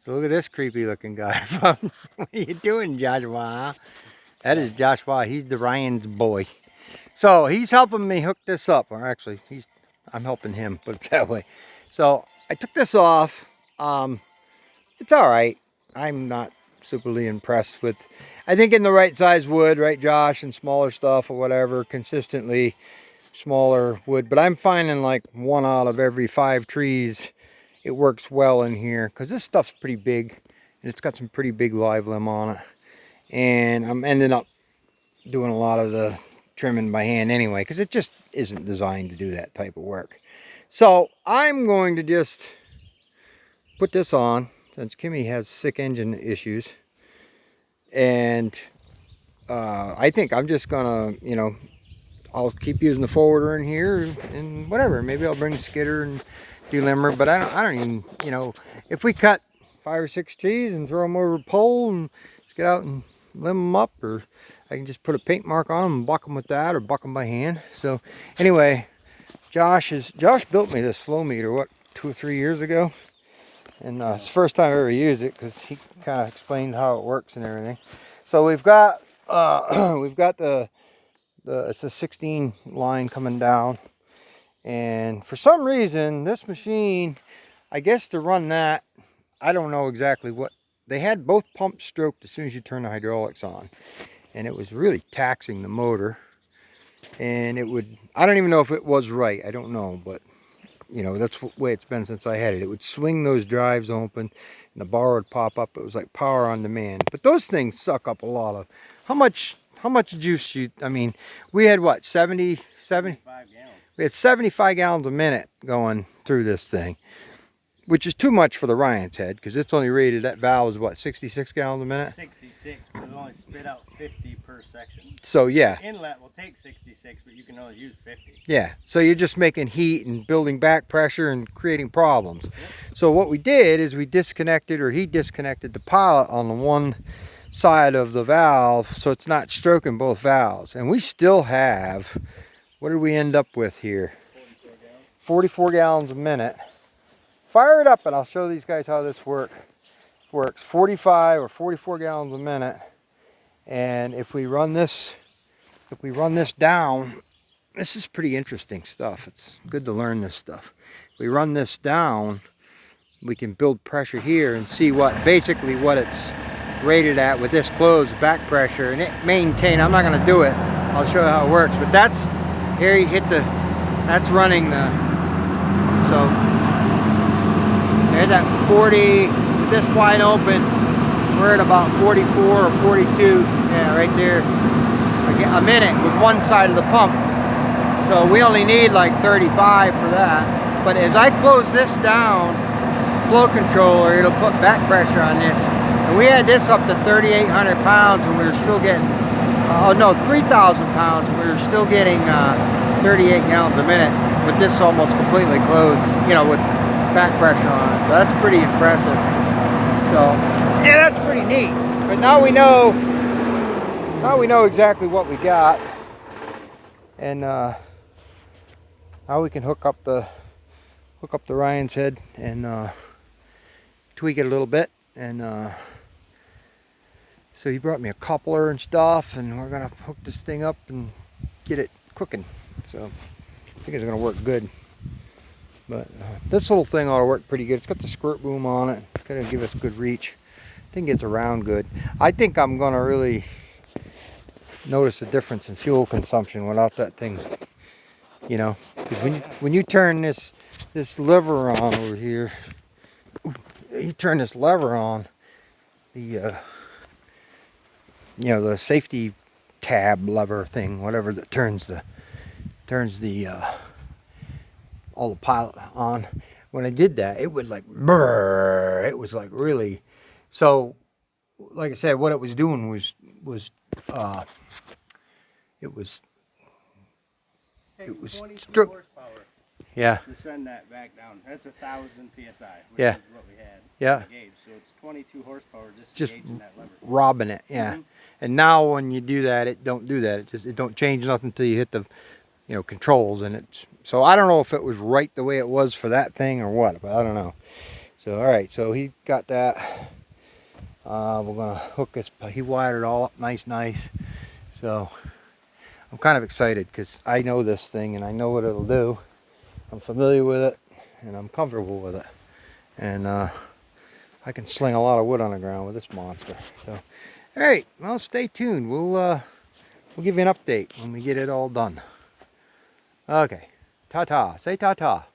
So look at this creepy looking guy. What are you doing, Joshua? That is Joshua. He's the Ryan's boy. So he's helping me hook this up. Or actually, I'm helping him, put it that way. So I took this off. It's all right. I'm not superly impressed with, I think in the right size wood, right, Josh, and smaller stuff or whatever, consistently smaller wood. But I'm finding like 1 out of every 5 trees, it works well in here because this stuff's pretty big and it's got some pretty big live limb on it. And I'm ending up doing a lot of the trimming by hand anyway because it just isn't designed to do that type of work. So I'm going to just put this on since Kimmy has sick engine issues, and I think I'm just gonna, I'll keep using the forwarder in here and whatever. Maybe I'll bring the skidder and do limber, but I don't even, if we cut 5 or 6 trees and throw them over a pole and let's get out and limb them up, or I can just put a paint mark on them and buck them with that, or buck them by hand. So anyway, Josh built me this flow meter, what, 2 or 3 years ago? And it's the first time I ever used it because he kind of explained how it works and everything. So we've got it's a 16 line coming down, and for some reason this machine, I guess to run that, I don't know exactly what, they had both pumps stroked as soon as you turn the hydraulics on, and it was really taxing the motor, and I don't even know if it was right, I don't know, but that's the way it's been since I had it. It would swing those drives open and the bar would pop up. It was like power on demand. But those things suck up a lot of, how much juice we had what, 70 75 gallons. We had 75 gallons a minute going through this thing, which is too much for the Ryan's head because it's only rated, that valve is what, 66 gallons a minute? 66, but it'll only spit out 50 per section. So yeah. The inlet will take 66, but you can only use 50. Yeah, so you're just making heat and building back pressure and creating problems. Yep. So what we did is he disconnected the pilot on the one side of the valve so it's not stroking both valves. And we still have, what did we end up with here? 44 gallons a minute. Fire it up and I'll show these guys how this works. 45 or 44 gallons a minute. And if we run this down, this is pretty interesting stuff. It's good to learn this stuff. If we run this down, we can build pressure here and see basically what it's rated at with this closed back pressure, and it maintain. I'm not going to do it. I'll show you how it works. But here you hit that's running the, so there's that 40, this wide open, we're at about 44 or 42, yeah, right there, a minute with one side of the pump. So we only need like 35 for that. But as I close this down, flow controller, it'll put back pressure on this. And we had this up to 3,800 pounds and we were still getting, 3,000 pounds, and we were still getting 38 gallons a minute with this almost completely closed, with back pressure on it. So that's pretty impressive. So yeah, that's pretty neat. But now we know exactly what we got, and now we can hook up the Ryan's head and tweak it a little bit. And so he brought me a coupler and stuff, and we're gonna hook this thing up and get it cooking. So I think it's gonna work good. But this little thing ought to work pretty good. It's got the squirt boom on it. It's gonna give us good reach. I think it's around good. I think I'm gonna really notice a difference in fuel consumption without that thing, because when you turn this lever on over here, you turn this lever on, the the safety tab lever thing, whatever that turns the all the pilot on. When I did that, it would like brrr, it was like really, so like I said, what it was doing was it was 22 horsepower. Yeah. To send that back down. That's 1,000 psi. Which Yeah. is what we had. Yeah. Gauge. So it's 22 horsepower Just engaging that lever. robbing it. Yeah. Mm-hmm. And now when you do that, it don't do that. It don't change nothing until you hit the controls, and so I don't know if it was right the way it was for that thing or what, but I don't know. So, all right, so he got that. We're gonna hook this, he wired it all up nice. So I'm kind of excited because I know this thing and I know what it'll do. I'm familiar with it and I'm comfortable with it. And I can sling a lot of wood on the ground with this monster. So, all right, well, stay tuned. We'll give you an update when we get it all done. Okay, ta-ta. Say ta-ta.